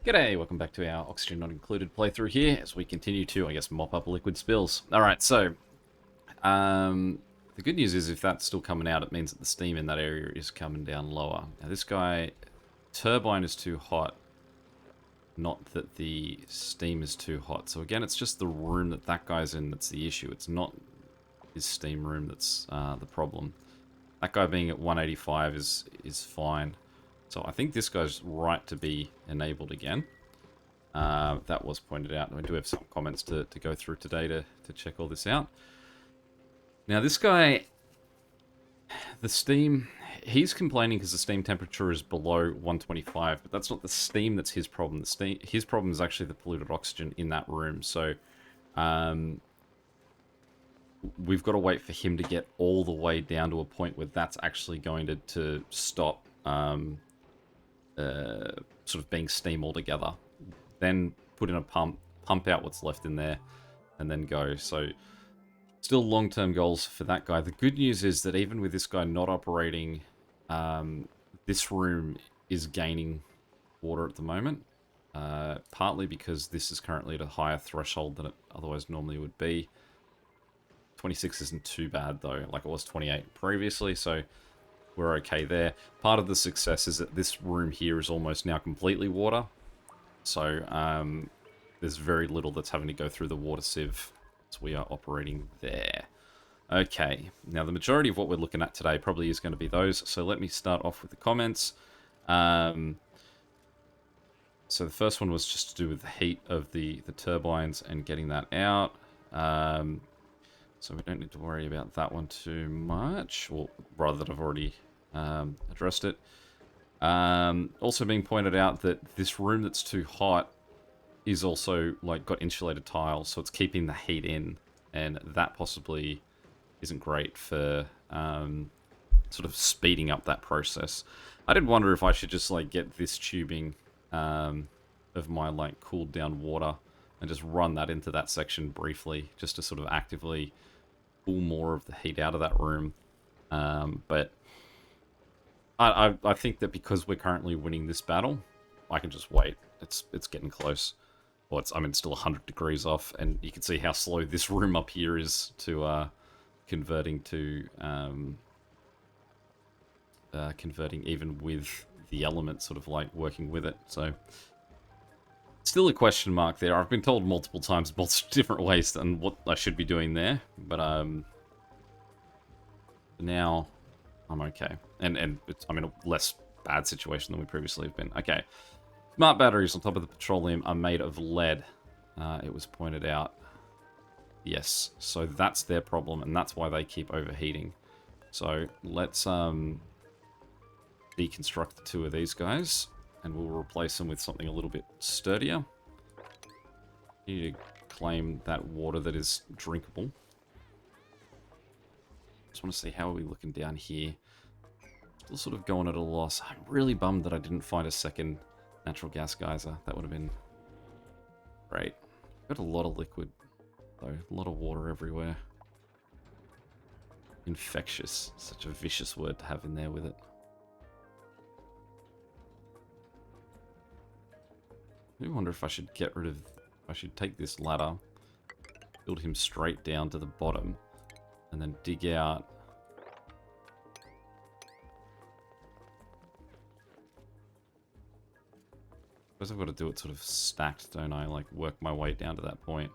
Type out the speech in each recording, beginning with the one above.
G'day, welcome back to our Oxygen Not Included playthrough here, as we continue to, I guess, mop up liquid spills. Alright, so, the good news is if that's still coming out, it means that the steam in that area is coming down lower. Now this guy, turbine is too hot, not that the steam is too hot. So again, it's just the room that that guy's in that's the issue. It's not his steam room that's the problem. That guy being at 185 is fine. So I think this guy's right to be enabled again. That was pointed out. We do have some comments to go through today to check all this out. Now this guy, the steam, he's complaining because the steam temperature is below 125, but that's not the steam that's his problem. His problem is actually the polluted oxygen in that room. So we've got to wait for him to get all the way down to a point where that's actually going to stop sort of being steam altogether. Then put in a pump out what's left in there, and then go. So still long-term goals for that guy. The good news is that even with this guy not operating, this room is gaining water at the moment. Partly because this is currently at a higher threshold than it otherwise normally would be. 26 isn't too bad though, like it was 28 previously, so we're okay there. Part of the success is that this room here is almost now completely water. So there's very little that's having to go through the water sieve. So we are operating there. Okay, now the majority of what we're looking at today probably is going to be those. So let me start off with the comments. So the first one was just to do with the heat of the turbines and getting that out. So we don't need to worry about that one too much. Or rather that I've already addressed it. Also being pointed out that this room that's too hot is also like got insulated tiles, so it's keeping the heat in, and that possibly isn't great for sort of speeding up that process. I did wonder if I should just like get this tubing of my like cooled down water and just run that into that section briefly, just to sort of actively pull more of the heat out of that room. But I think that because we're currently winning this battle, I can just wait. It's getting close. Well, I mean, it's still 100 degrees off, and you can see how slow this room up here is to converting to converting even with the element sort of like working with it. So still a question mark there. I've been told multiple times, multiple different ways than what I should be doing there, but now I'm okay. And it's, I'm in a less bad situation than we previously have been. Okay. Smart batteries on top of the petroleum are made of lead. It was pointed out. Yes. So that's their problem, and that's why they keep overheating. So let's deconstruct the two of these guys, and we'll replace them with something a little bit sturdier. Need to claim that water that is drinkable. Just want to see how are we looking down here. Still sort of going at a loss. I'm really bummed that I didn't find a second natural gas geyser. That would have been great. Got a lot of liquid, though. A lot of water everywhere. Infectious. Such a vicious word to have in there with it. I wonder if I should get rid of... I should take this ladder, build him straight down to the bottom, and then dig out... I suppose I've got to do it sort of stacked, don't I? Like, work my way down to that point.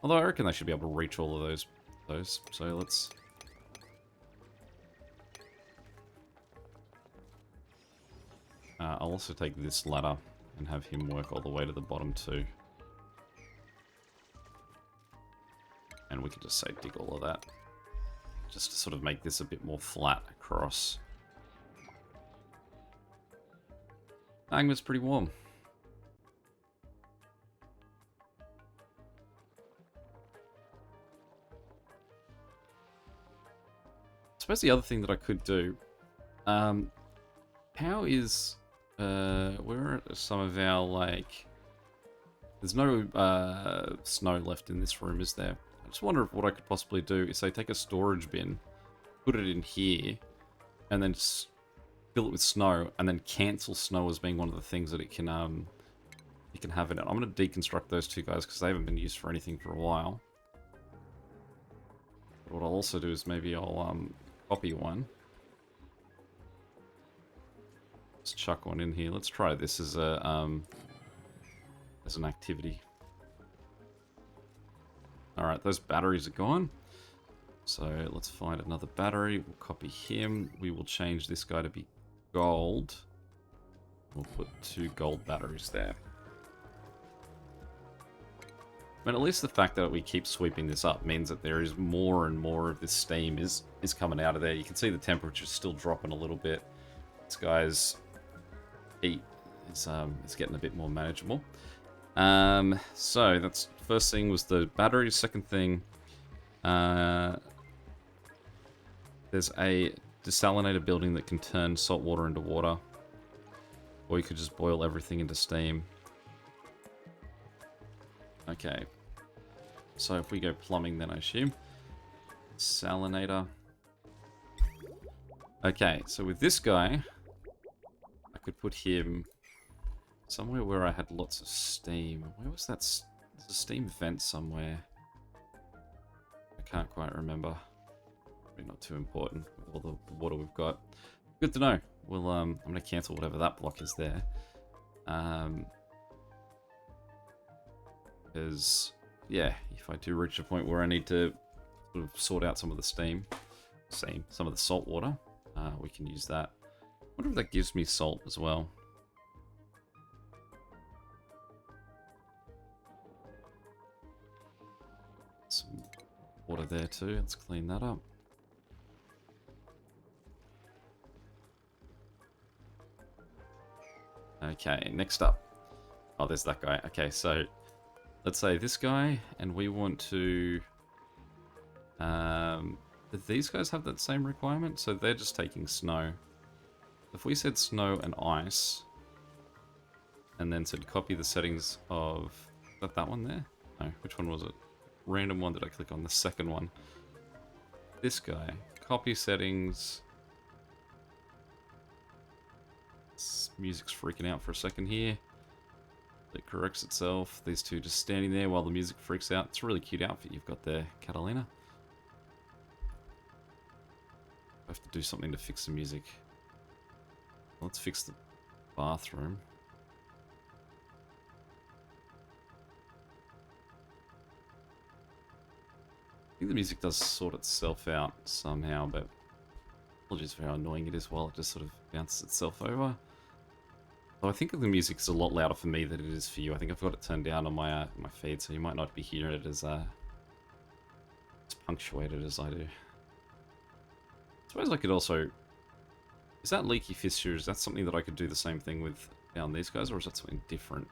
Although I reckon they should be able to reach all of those. So let's... I'll also take this ladder and have him work all the way to the bottom too. And we can just say dig all of that. Just to sort of make this a bit more flat across. Magma's pretty warm. I suppose the other thing that I could do, how is, where are some of our, like, there's no snow left in this room, is there? I just wonder if what I could possibly do is, say, take a storage bin, put it in here, and then fill it with snow, and then cancel snow as being one of the things that it can can have in it. I'm going to deconstruct those two guys because they haven't been used for anything for a while. But what I'll also do is maybe I'll copy one. Let's chuck one in here. Let's try this as a as an activity. Alright, those batteries are gone. So let's find another battery. We'll copy him. We will change this guy to be gold. We'll put 2 gold batteries there. But at least the fact that we keep sweeping this up means that there is more and more of this steam is coming out of there. You can see the temperature's still dropping a little bit. This guy's heat is getting a bit more manageable. So that's first thing was the battery. Second thing, there's a desalinator building that can turn salt water into water, or you could just boil everything into steam. Okay, so if we go plumbing, then I assume salinator. Okay, so with this guy, I could put him somewhere where I had lots of steam. Where was that? There's a steam vent somewhere. I can't quite remember. Probably not too important with all the water we've got. Good to know. We'll I'm gonna cancel whatever that block is there. Because yeah, if I do reach a point where I need to sort of sort out some of the some of the salt water, we can use that. I wonder if that gives me salt as well. Some water there too. Let's clean that up. Okay, next up. Oh, there's that guy. Okay, so let's say this guy, and we want to... do these guys have that same requirement? So they're just taking snow. If we said snow and ice, and then said copy the settings of... Is that one there? No, which one was it? Random one. Did I click on the second one? This guy. Copy settings. Music's freaking out for a second here. It corrects itself. These two just standing there while the music freaks out. It's a really cute outfit you've got there, Catalina. I have to do something to fix the music. Let's fix the bathroom. I think the music does sort itself out somehow, but apologies for how annoying it is while it just sort of bounces itself over. So I think the music is a lot louder for me than it is for you. I think I've got it turned down on my my feed, so you might not be hearing it as punctuated as I do. I suppose I could also... Is that leaky fissure? Is that something that I could do the same thing with down these guys, or is that something different?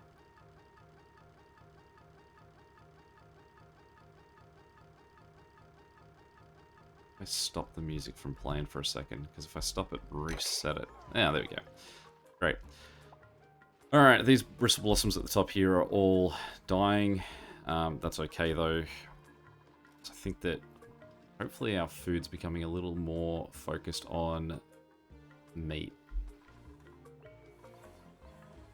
I stop the music from playing for a second, because if I stop it, reset it. Yeah, there we go. Great. Alright, these bristle blossoms at the top here are all dying. That's okay though. So I think that hopefully our food's becoming a little more focused on meat.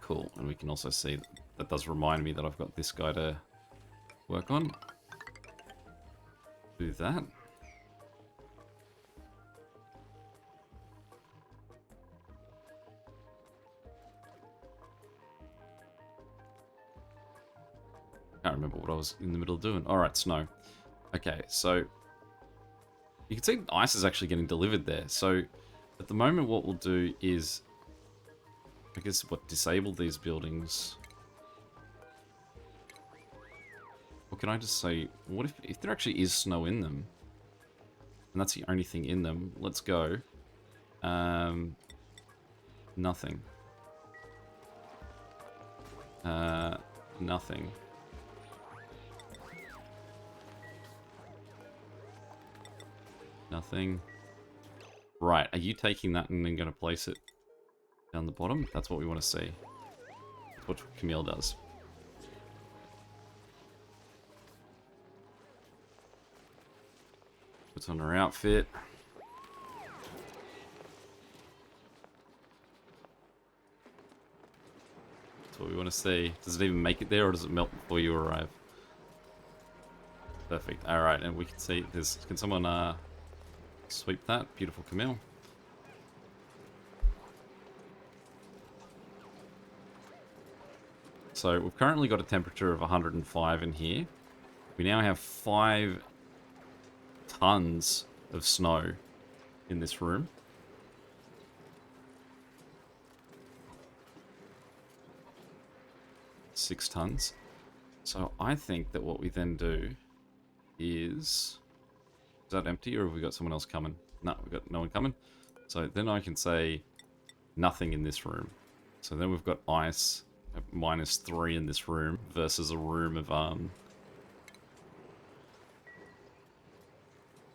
Cool, and we can also see that does remind me that I've got this guy to work on. Do that. I can't remember what I was in the middle of doing. Alright, snow. Okay, so you can see ice is actually getting delivered there. So at the moment what we'll do is, I guess, disable these buildings. Or can I just say, what if there actually is snow in them? And that's the only thing in them. Let's go. Nothing. Nothing. Nothing. Right, are you taking that and then going to place it down the bottom? That's what we want to see. That's what Camille does. Puts on her outfit. That's what we want to see. Does it even make it there, or does it melt before you arrive? Perfect. Alright, and we can see there's... Can someone sweep that? Beautiful Camille. So we've currently got a temperature of 105 in here. We now have 5 tons of snow in this room. Six tons. So I think that what we then do is that empty, or have we got someone else coming? No, we've got no one coming. So then I can say nothing in this room. So then we've got ice at -3 in this room versus a room of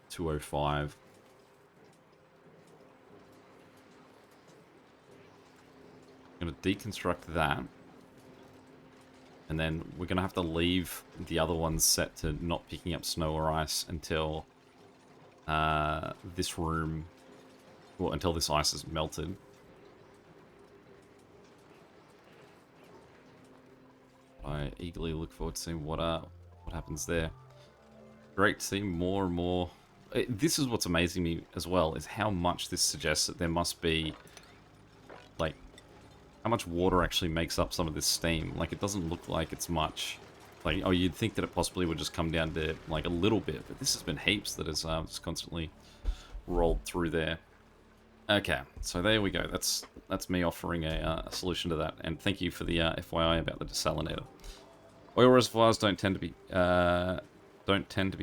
205. I'm going to deconstruct that. And then we're going to have to leave the other ones set to not picking up snow or ice until this room, well, until this ice is melted. I eagerly look forward to seeing what happens there. Great to see more and more. This is what's amazing me as well, is how much this suggests that there must be, like, how much water actually makes up some of this steam. Like, it doesn't look like it's much. Like, oh, you'd think that it possibly would just come down to, like, a little bit, but this has been heaps that has just constantly rolled through there. Okay, so there we go. That's me offering a solution to that, and thank you for the FYI about the desalinator. Oil reservoirs don't tend to be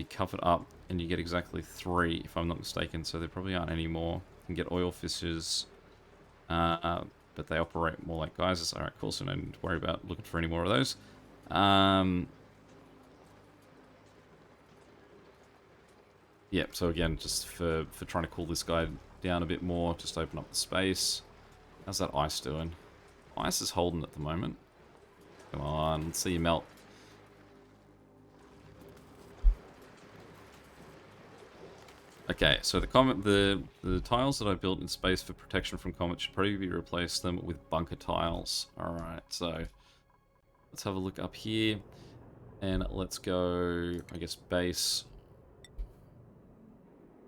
covered up, and you get exactly 3, if I'm not mistaken. So there probably aren't any more. You can get oil fissures, but they operate more like geysers. All right, cool. So no need to worry about looking for any more of those. Yep. So again, just for trying to cool this guy down a bit more, just open up the space. How's that ice doing? Ice is holding at the moment. Come on, let's see you melt. Okay, so the tiles that I built in space for protection from comets should probably be replaced them with bunker tiles. Alright, so let's have a look up here. And let's go, I guess, base,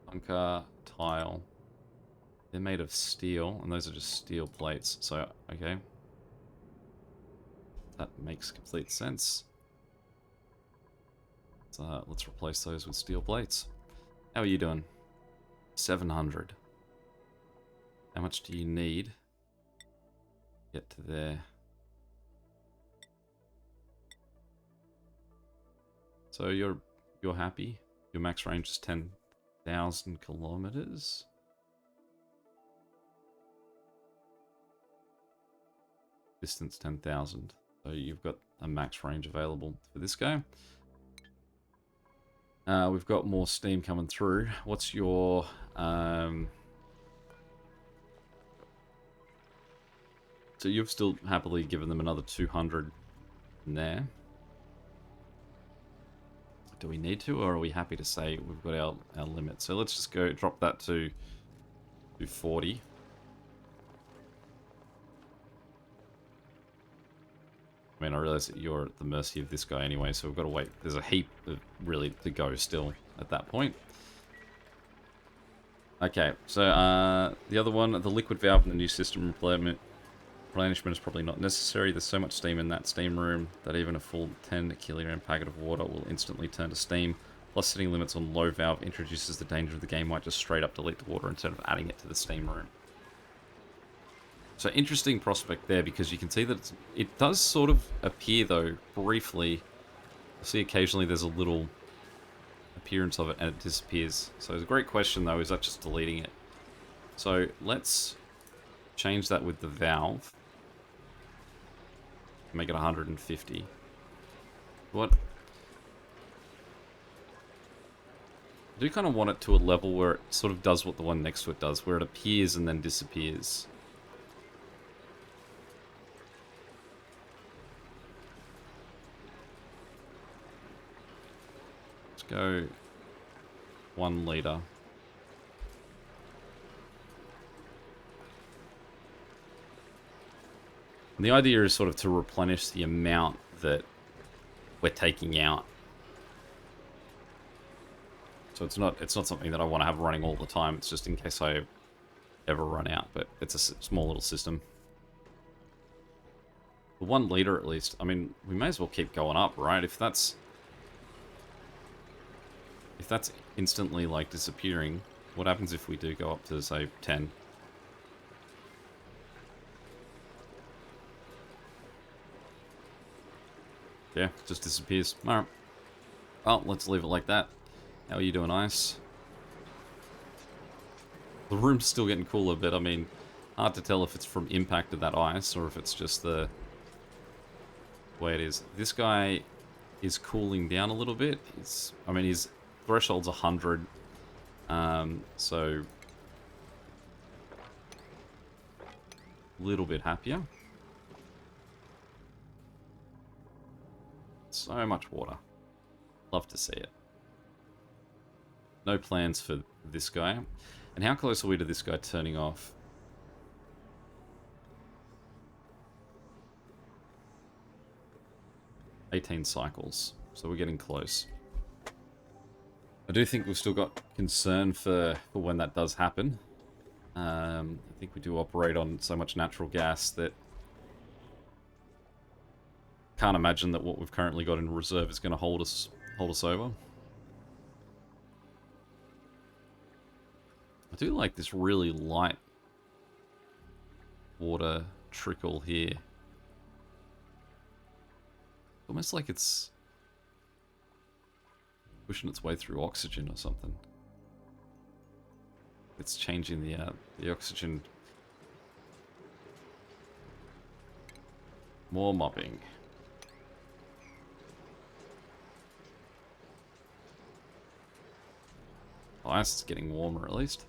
bunker, tile. They're made of steel, and those are just steel plates. So, okay. That makes complete sense. So, let's replace those with steel plates. How are you doing? 700. How much do you need? Get to there. So you're happy? Your max range is 10,000 kilometers? Distance 10,000. So you've got a max range available for this guy. We've got more steam coming through. What's your... So you've still happily given them another 200 in there. Do we need to, or are we happy to say we've got our limit? So let's just go drop that to 40. I mean, I realize that you're at the mercy of this guy anyway, so we've got to wait. There's a heap of really to go still at that point. Okay, so the other one, the liquid valve in the new system replenishment is probably not necessary. There's so much steam in that steam room that even a full 10 kilogram packet of water will instantly turn to steam. Plus, setting limits on low valve introduces the danger of the game might just straight up delete the water instead of adding it to the steam room. So interesting prospect there, because you can see that it does sort of appear, though, briefly. You'll see occasionally there's a little appearance of it and it disappears. So it's a great question, though, is that just deleting it? So let's change that with the valve. Make it 150. What? I do kind of want it to a level where it sort of does what the one next to it does, where it appears and then disappears. Go 1 liter. And the idea is sort of to replenish the amount that we're taking out. So it's not something that I want to have running all the time. It's just in case I ever run out, but it's a small little system. The 1 liter at least. I mean, we may as well keep going up, right? If that's instantly like disappearing, what happens if we do go up to say 10? Yeah, just disappears. Alright. Well, let's leave it like that. How are you doing, Ice? The room's still getting cooler, but I mean, hard to tell if it's from impact of that ice or if it's just the way it is. This guy is cooling down a little bit. I mean, his threshold's 100, so a little bit happier. So much water. Love to see it. No plans for this guy. And how close are we to this guy turning off? $18 cycles. So we're getting close. I do think we've still got concern for when that does happen. I think we do operate on so much natural gas that can't imagine that what we've currently got in reserve is going to hold us over. I do like this really light water trickle here. Almost like it's pushing its way through oxygen or something. It's changing the oxygen. More mopping. Oh, it's getting warmer at least.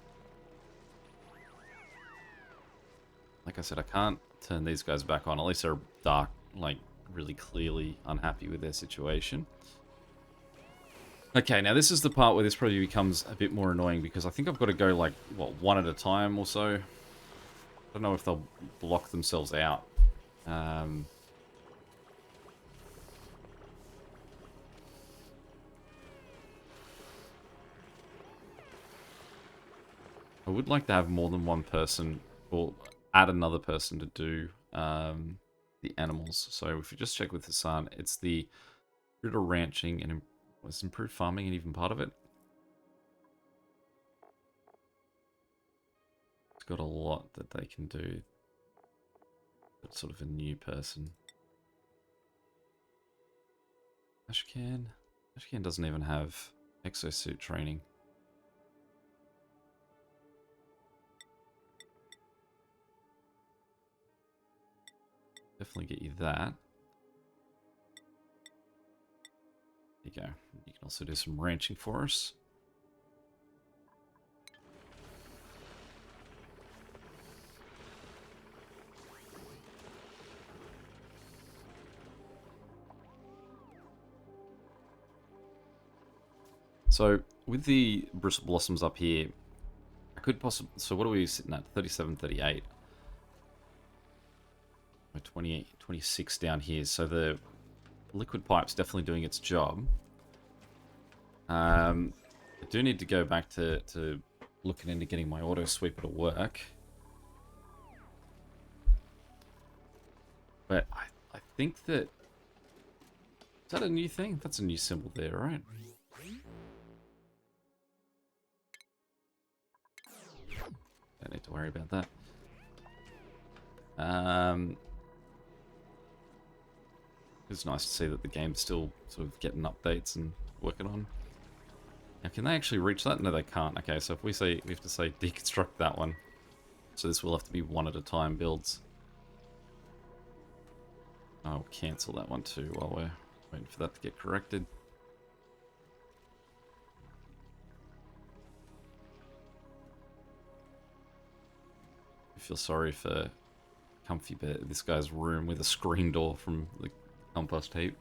Like I said, I can't turn these guys back on. At least they're dark, like really clearly unhappy with their situation. Okay, now this is the part where this probably becomes a bit more annoying because I think I've got to go like, what, 1 at a time or so. I don't know if they'll block themselves out. I would like to have more than one person, or add another person to do the animals. So if you just check with Hassan, it's the critter ranching and was improved farming and even part of it. It's got a lot that they can do. It's sort of a new person. Ashcan doesn't even have exosuit training. Definitely get you that. There you go. You can also do some ranching for us. So, with the bristle blossoms up here, I could possibly... So what are we sitting at? 37, 38. 28, 26 down here. So the liquid pipe's definitely doing its job. I do need to go back to looking into getting my auto sweeper to work. But I think that... Is that a new thing? That's a new symbol there, right? Don't need to worry about that. It's nice to see that the game's still sort of getting updates and working on. Now, can they actually reach that? No, they can't. Okay, so if we have to say deconstruct that one. So this will have to be 1 at a time builds. I'll cancel that one too while we're waiting for that to get corrected. I feel sorry for Comfy Bear, this guy's room with a screen door from the compost heap.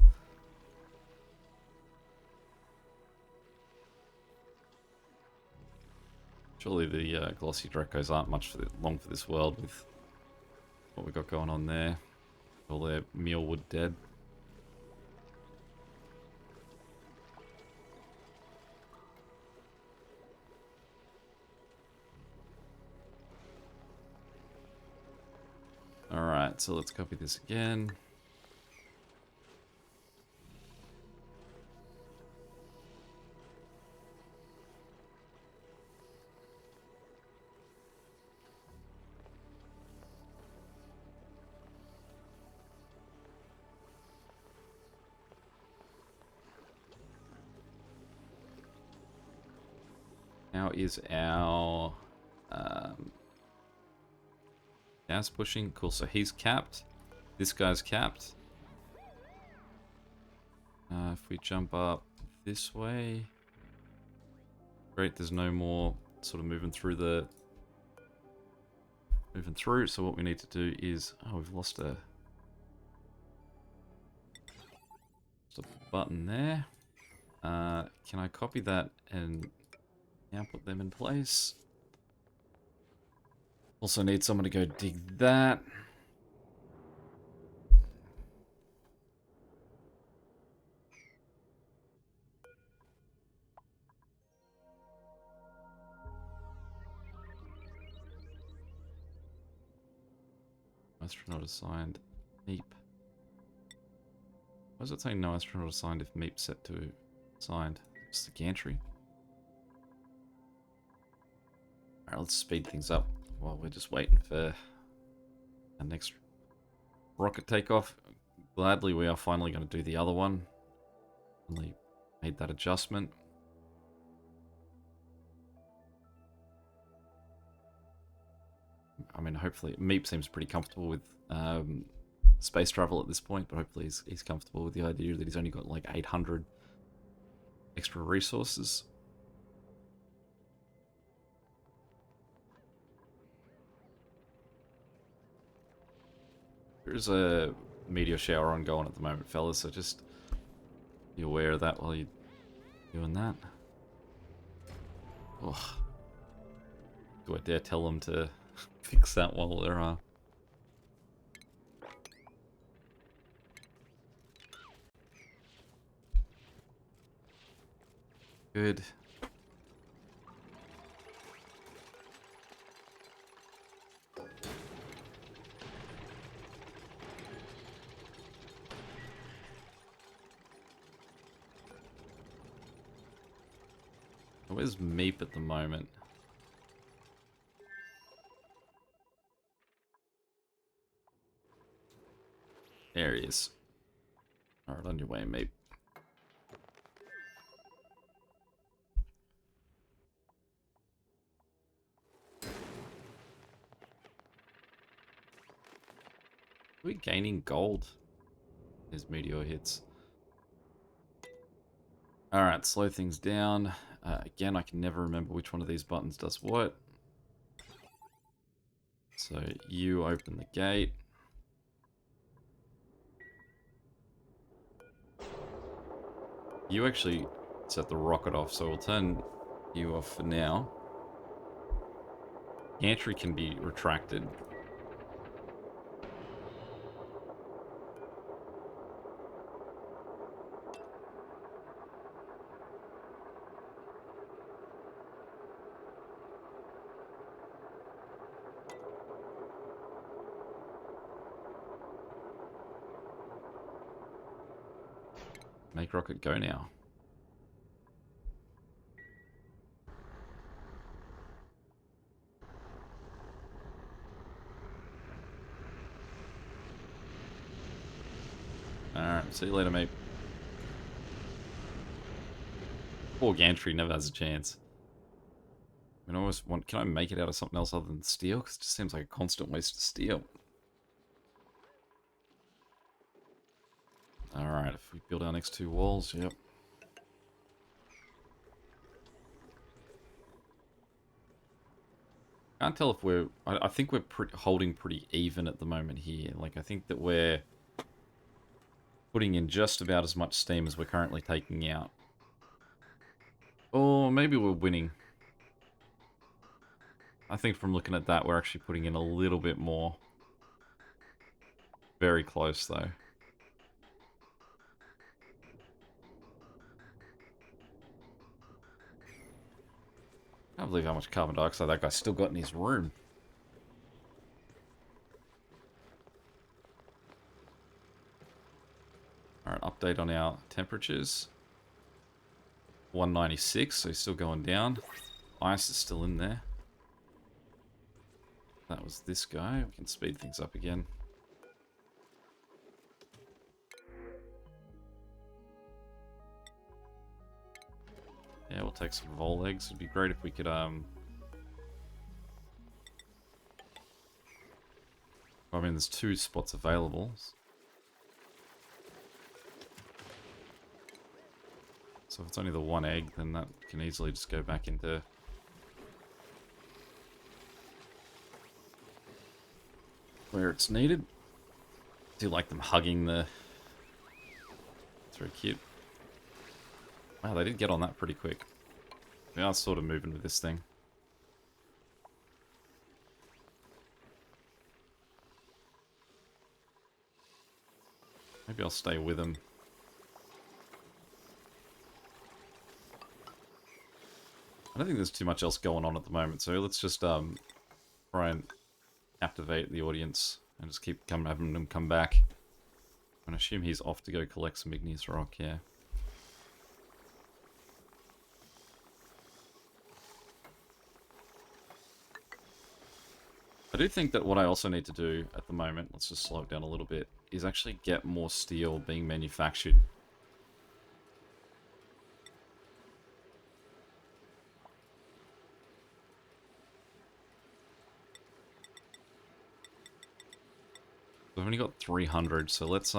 Surely the glossy Drecos aren't much long for this world with what we got going on there. All their mealwood dead. Alright, so let's copy this again. Now is our gas pushing. Cool, so he's capped. This guy's capped. If we jump up this way. Great, there's no more sort of moving through. So what we need to do is... Oh, we've lost a button there. Can I copy that and now put them in place? Also need someone to go dig that. Astronaut assigned. Meep. Why is it saying no astronaut assigned if Meep set to assigned? It's the gantry. Alright, let's speed things up while we're just waiting for our next rocket takeoff. Gladly, we are finally going to do the other one. Only made that adjustment. I mean, hopefully, Meep seems pretty comfortable with space travel at this point, but hopefully he's comfortable with the idea that he's only got like 800 extra resources. There's a meteor shower ongoing at the moment, fellas, so just be aware of that while you're doing that. Oh. Do I dare tell them to fix that while they're good. Where's Meep at the moment? There he is. Alright, on your way, Meep. Are we gaining gold as meteor hits? Alright, slow things down. Again, I can never remember which one of these buttons does what. So you open the gate. You actually set the rocket off, so we'll turn you off for now. Gantry can be retracted. Make rocket go now. Alright, see you later, mate. Poor gantry never has a chance. I always want... Can I make it out of something else other than steel? Because it just seems like a constant waste of steel. Alright, if we build our next two walls, yep. Can't tell if we're... I think we're holding pretty even at the moment here. Like, I think that we're putting in just about as much steam as we're currently taking out. Or maybe we're winning. I think from looking at that, we're actually putting in a little bit more. Very close, though. I can't believe how much carbon dioxide that guy's still got in his room. Alright, update on our temperatures. 196, so he's still going down. Ice is still in there. That was this guy. We can speed things up again. Yeah, we'll take some vol eggs. It'd be great if we could, I mean, there's 2 spots available. So if it's only the 1 egg, then that can easily just go back into... where it's needed. I do like them hugging the... It's very cute. Wow, they did get on that pretty quick. They are sort of moving with this thing. Maybe I'll stay with them. I don't think there's too much else going on at the moment, so let's just try and captivate the audience and just keep having them come back. I assume he's off to go collect some igneous rock, yeah. I do think that what I also need to do at the moment, let's just slow it down a little bit, is actually get more steel being manufactured. We've only got 300, so let's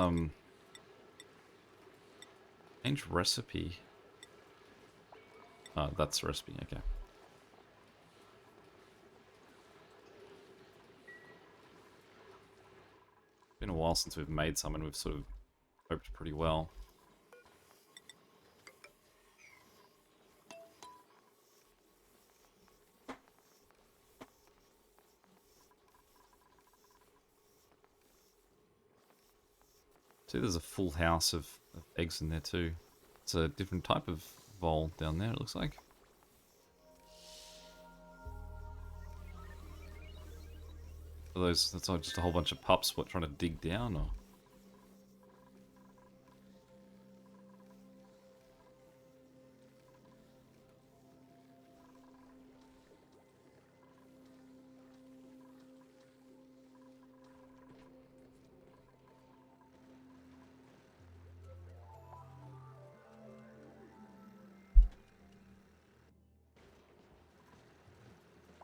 change recipe. Oh, that's the recipe, okay. Been a while since we've made some, and we've sort of coped pretty well. See, there's a full house of eggs in there too. It's a different type of vole down there, it looks like. Are those, that's just a whole bunch of pups, what, trying to dig down, or?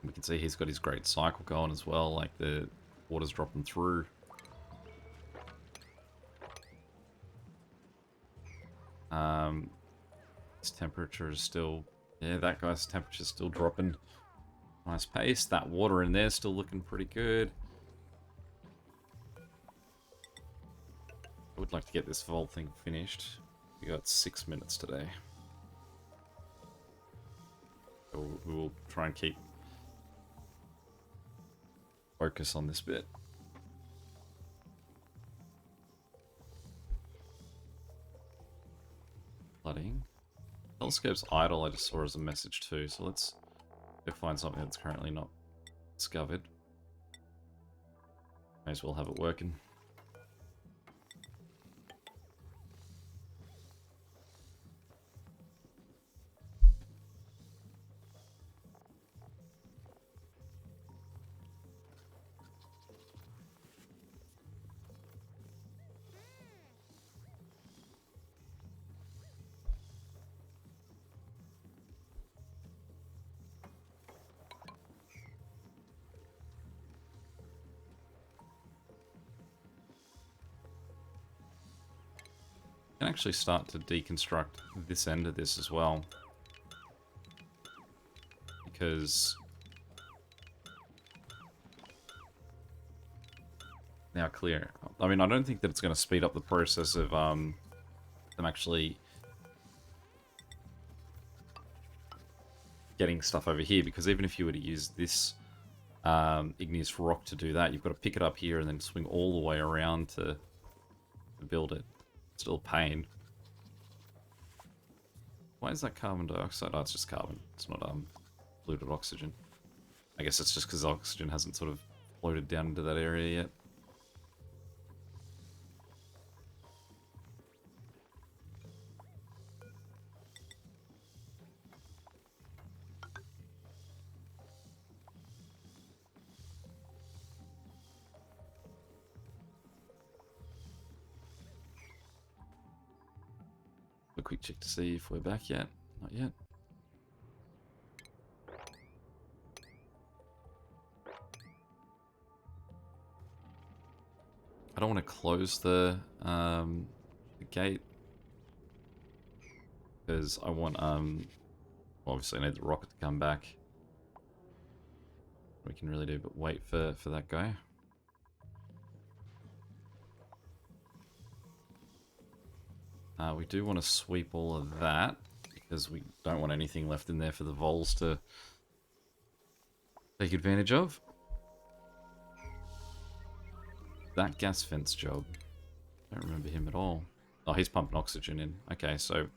We can see he's got his great cycle going as well, like the water's dropping through. His temperature is still, yeah, that guy's temperature is still dropping. Nice pace. That water in there still looking pretty good. I would like to get this whole thing finished. We got 6 minutes today. So we'll try and keep focus on this bit. Flooding. Telescope's idle, I just saw as a message too, so let's go find something that's currently not discovered. May as well have it working. Can actually start to deconstruct this end of this as well, because now clear. I mean, I don't think that it's going to speed up the process of them actually getting stuff over here, because even if you were to use this igneous rock to do that. You've got to pick it up here and then swing all the way around to build it. Still a pain. Why is that carbon dioxide? Oh, it's just carbon. It's not polluted oxygen. I guess it's just because oxygen hasn't sort of floated down into that area yet. A quick check to see if we're back yet. Not yet. I don't want to close the gate because I want obviously I need the rocket to come back. We can really do but wait for that guy. We do want to sweep all of that because we don't want anything left in there for the vols to take advantage of. That gas fence job. I don't remember him at all. Oh, he's pumping oxygen in. Okay, so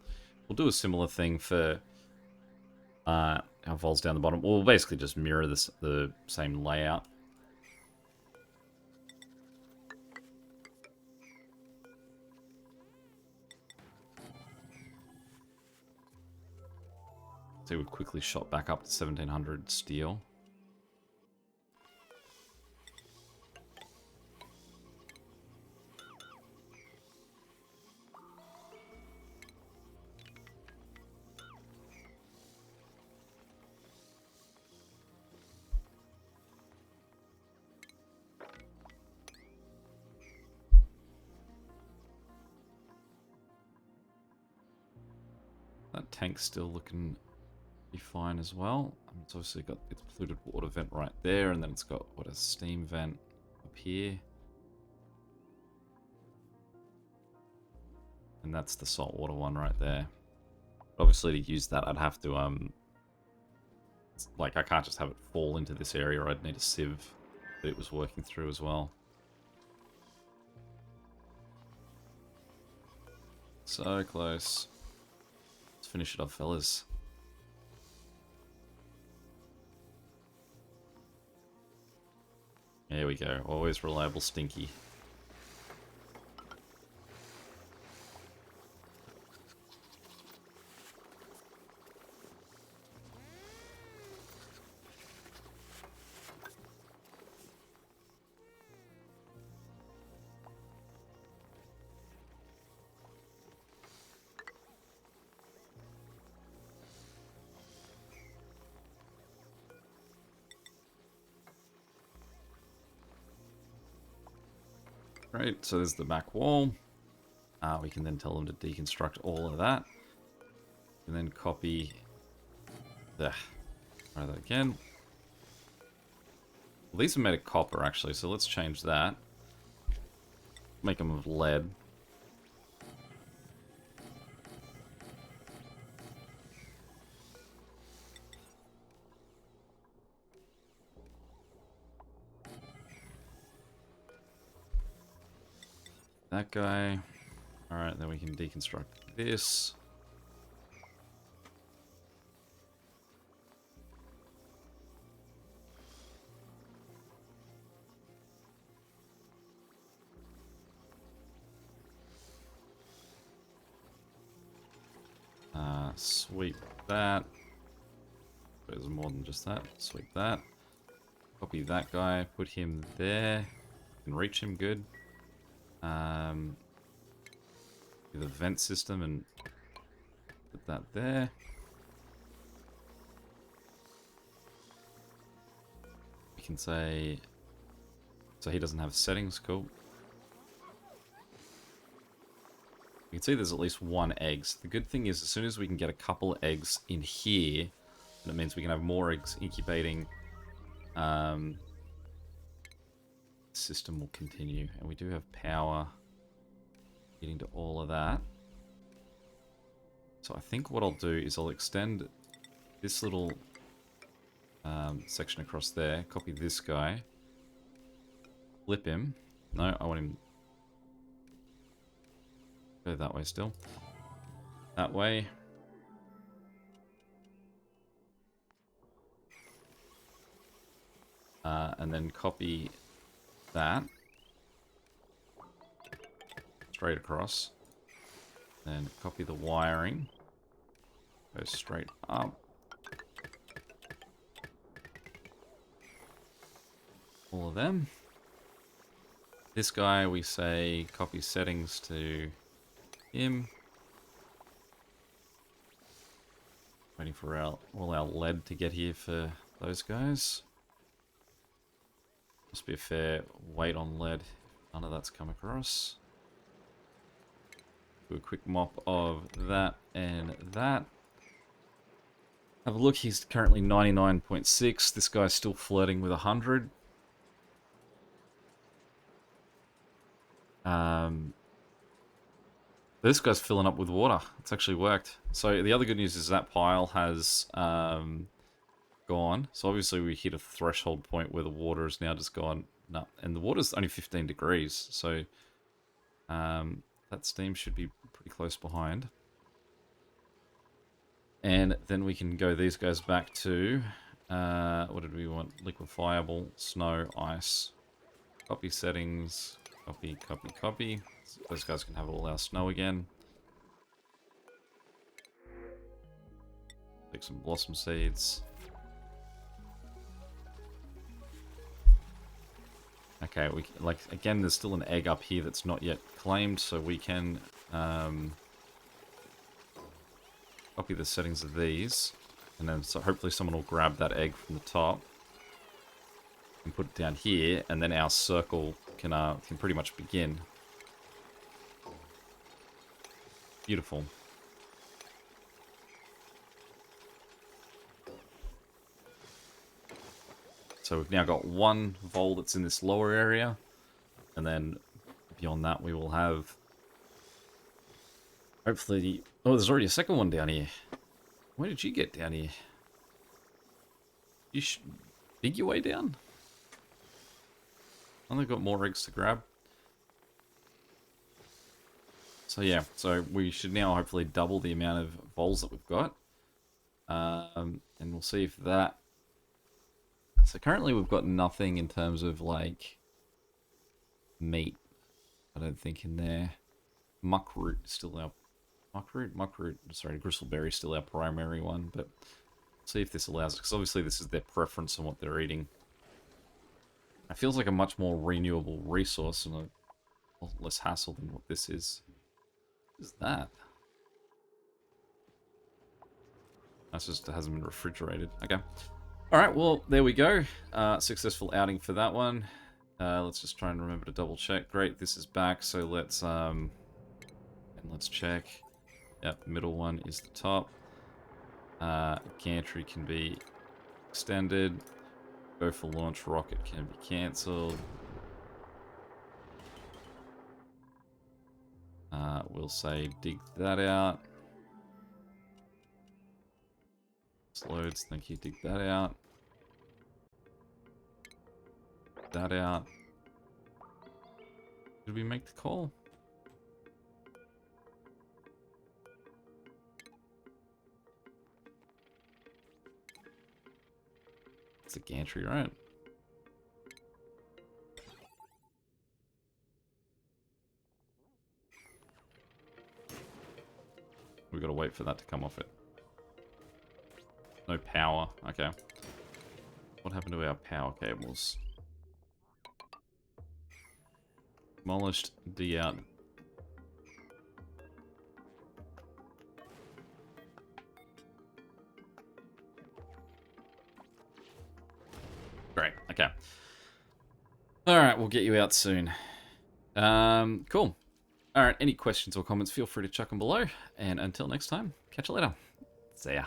we'll do a similar thing for our vols down the bottom. We'll basically just mirror the same layout. So we've quickly shot back up to 1700 steel. That tank's still looking pretty fine as well. It's obviously got its polluted water vent right there, and then it's got, what, a steam vent up here. And that's the saltwater one right there. But obviously to use that, I'd have to, like, I can't just have it fall into this area. I'd need a sieve that it was working through as well. So close. Let's finish it off, fellas. There we go. Always reliable Stinky. Right, so there's the back wall. We can then tell them to deconstruct all of that. And then copy the... Try that again. Well, these are made of copper, actually, so let's change that. Make them of lead. That guy. Alright, then we can deconstruct this. Sweep that. There's more than just that. Sweep that. Copy that guy. Put him there. Can reach him good. Do the vent system and put that there. We can say... So he doesn't have settings, cool. You can see there's at least one egg. So the good thing is, as soon as we can get a couple of eggs in here, that means we can have more eggs incubating. System will continue. And we do have power getting to all of that. So I think what I'll do is I'll extend this little section across there. Copy this guy. Flip him. No, I want him... Go that way still. That way. And then copy that. Straight across. Then copy the wiring. Go straight up. All of them. This guy, we say copy settings to him. Waiting for all our lead to get here for those guys. Must be a fair weight on lead. None of that's come across. Do a quick mop of that and that. Have a look, he's currently 99.6. This guy's still flirting with 100. This guy's filling up with water. It's actually worked. So the other good news is that pile has gone. So obviously we hit a threshold point where the water is now just gone. No, and the water's only 15 degrees. So that steam should be pretty close behind. And then we can go these guys back to, what did we want? Liquefiable, snow, ice. Copy settings, copy, copy, copy. So those guys can have all our snow again. Take some blossom seeds. Okay, we like again. There's still an egg up here that's not yet claimed, so we can copy the settings of these, and then so hopefully someone will grab that egg from the top and put it down here, and then our circle can pretty much begin. Beautiful. So we've now got one vol that's in this lower area, and then beyond that we will have hopefully... Oh, there's already a second one down here. Where did you get down here? You dig your way down? Only got more eggs to grab. So yeah, so we should now hopefully double the amount of vols that we've got. And we'll see if that... So currently we've got nothing in terms of like meat. I don't think in there. Muckroot is still our... Muckroot, sorry, gristleberry is still our primary one, but see if this allows it, because obviously this is their preference on what they're eating. It feels like a much more renewable resource and a lot less hassle than what this is. What is that? That's just, it hasn't been refrigerated. Okay. Alright, well, there we go. Successful outing for that one. Let's just try and remember to double check. Great, this is back, so let's check. Yep, middle one is the top. Gantry can be extended. Go for launch rocket can be cancelled. We'll say dig that out. Loads, thank you, dig that out. That out. Did we make the call? It's a gantry, right? We gotta wait for that to come off it. No power. Okay. What happened to our power cables? Demolished, D out. Great. Okay. Alright, we'll get you out soon. Cool. Alright, any questions or comments, feel free to chuck them below. And until next time, catch you later. See ya.